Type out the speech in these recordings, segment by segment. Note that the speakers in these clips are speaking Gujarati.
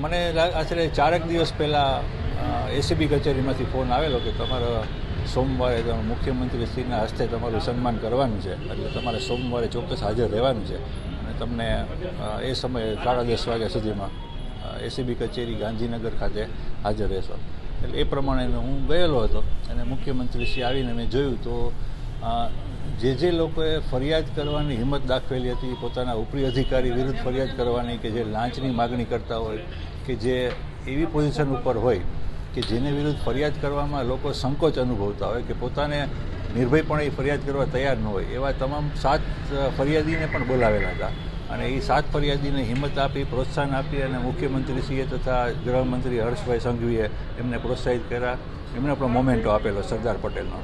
મને આશરે 4 દિવસ પહેલાં એસીબી કચેરીમાંથી ફોન આવેલો કે તમારા સોમવારે મુખ્યમંત્રીશ્રીના હસ્તે તમારું સન્માન કરવાનું છે, એટલે તમારે સોમવારે ચોક્કસ હાજર રહેવાનું છે અને તમને એ સમયે 10:30 વાગ્યા સુધીમાં એસીબી કચેરી ગાંધીનગર ખાતે હાજર રહેશો. એટલે એ પ્રમાણે હું ગયેલો હતો અને મુખ્યમંત્રીશ્રી આવીને મેં જોયું તો જે લોકોએ ફરિયાદ કરવાની હિંમત દાખવેલી હતી, પોતાના ઉપરી અધિકારી વિરુદ્ધ ફરિયાદ કરવાની, કે જે લાંચની માગણી કરતા હોય, કે જે એવી પોઝિશન ઉપર હોય કે જેને વિરુદ્ધ ફરિયાદ કરવામાં લોકો સંકોચ અનુભવતા હોય, કે પોતાને નિર્ભયપણે ફરિયાદ કરવા તૈયાર ન હોય, એવા તમામ 7 ફરિયાદીને પણ બોલાવેલા હતા. અને એ 7 ફરિયાદીને હિંમત આપી, પ્રોત્સાહન આપી અને મુખ્યમંત્રીશ્રીએ તથા ગૃહમંત્રી હર્ષભાઈ સંઘવીએ એમને પ્રોત્સાહિત કર્યા. એમને પણ મોમેન્ટો આપેલો સરદાર પટેલનો.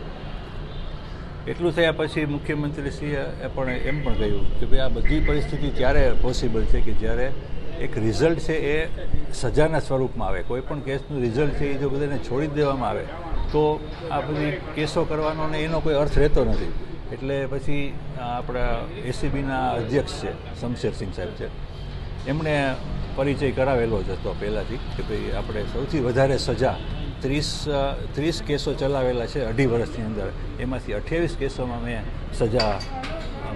એટલું થયા પછી મુખ્યમંત્રીશ્રીએ પણ એમ પણ કહ્યું કે ભાઈ આ બધી પરિસ્થિતિ ત્યારે પોસિબલ છે કે જ્યારે એક રિઝલ્ટ છે એ સજાના સ્વરૂપમાં આવે. કોઈ પણ કેસનું રિઝલ્ટ છે એ જો બધાને છોડી દેવામાં આવે તો આ બધી કેસો કરવાનો ને એનો કોઈ અર્થ રહેતો નથી. એટલે પછી આપણા એસીબીના અધ્યક્ષ છે શમશેરસિંહ સાહેબ છે, એમણે પરિચય કરાવેલો જ હતો પહેલાંથી કે ભાઈ આપણે સૌથી વધારે સજા 30 કેસો ચલાવેલા છે 2.5 વર્ષની અંદર, એમાંથી 28 કેસોમાં મેં સજા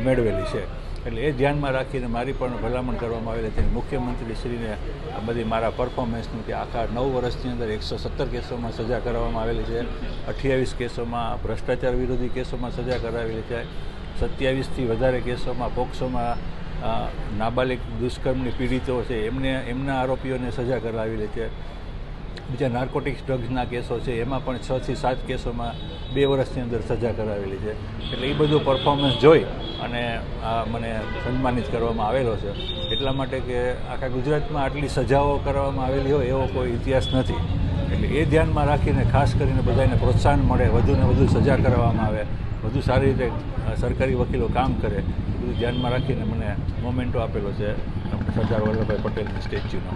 મેળવેલી છે. એટલે એ ધ્યાનમાં રાખીને મારી પણ ભલામણ કરવામાં આવેલી હતી. મુખ્યમંત્રીશ્રીને આ બધી મારા પરફોર્મન્સનું કે આખા 9 વર્ષની અંદર 117 કેસોમાં સજા કરવામાં આવેલી છે, 28 કેસોમાં ભ્રષ્ટાચાર વિરોધી કેસોમાં સજા કરાવેલી છે, 27થી વધારે કેસોમાં પોક્સોમાં નાબાલિગ દુષ્કર્મની પીડિતો છે એમના આરોપીઓને સજા કરાવેલી છે. બીજા નાર્કોટિક્સ ડ્રગ્સના કેસો છે એમાં પણ 6 થી 7 કેસોમાં 2 વર્ષની અંદર સજા કરાવેલી છે. એટલે એ બધું પરફોર્મન્સ જોઈ અને મને સન્માનિત કરવામાં આવેલો છે. એટલા માટે કે આખા ગુજરાતમાં આટલી સજાઓ કરવામાં આવેલી હોય એવો કોઈ ઇતિહાસ નથી. એટલે એ ધ્યાનમાં રાખીને ખાસ કરીને બધાને પ્રોત્સાહન મળે, વધુને વધુ સજા કરવામાં આવે, વધુ સારી રીતે સરકારી વકીલો કામ કરે, એ બધું ધ્યાનમાં રાખીને મને મોમેન્ટો આપેલો છે સરદાર વલ્લભભાઈ પટેલની સ્ટેચ્યુનો.